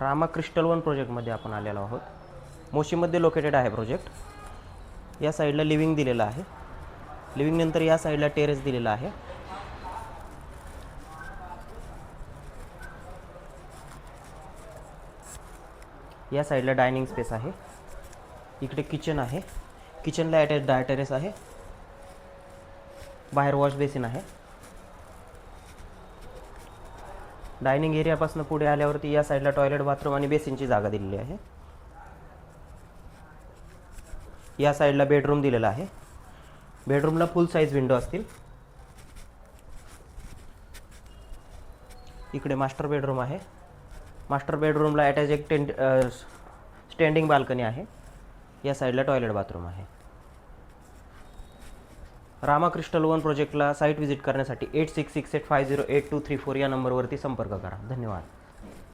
Rama crystal one प्रोजेक्टमध्ये आपण आलेलो आहोत. मोशीमध्ये लोकेटेड आहे प्रोजेक्ट. या साईडला लिव्हिंग दिलेलं आहे. लिव्हिंगनंतर या साईडला टेरेस दिलेला आहे. या साईडला डायनिंग स्पेस आहे. इकडे किचन आहे. किचनला अटॅच टेरेस आहे. बाहेर वॉश बेसिन आहे. डायनिंग एरियापासून पुढे आल्यावरती या साईडला टॉयलेट, बाथरूम आणि बेसिनची जागा दिलेली आहे. या साईडला बेडरूम दिलेला आहे. बेडरूमला फुल साईज विंडो असतील. इकडे मास्टर बेडरूम आहे. मास्टर बेडरूमला अटॅच एक स्टँडिंग बाल्कनी आहे. या साईडला टॉयलेट, बाथरूम आहे. रामा क्रिस्टल वन प्रोजेक्टला साईट व्हिजिट करण्यासाठी 8668508234 या नंबरवरती संपर्क करा. धन्यवाद.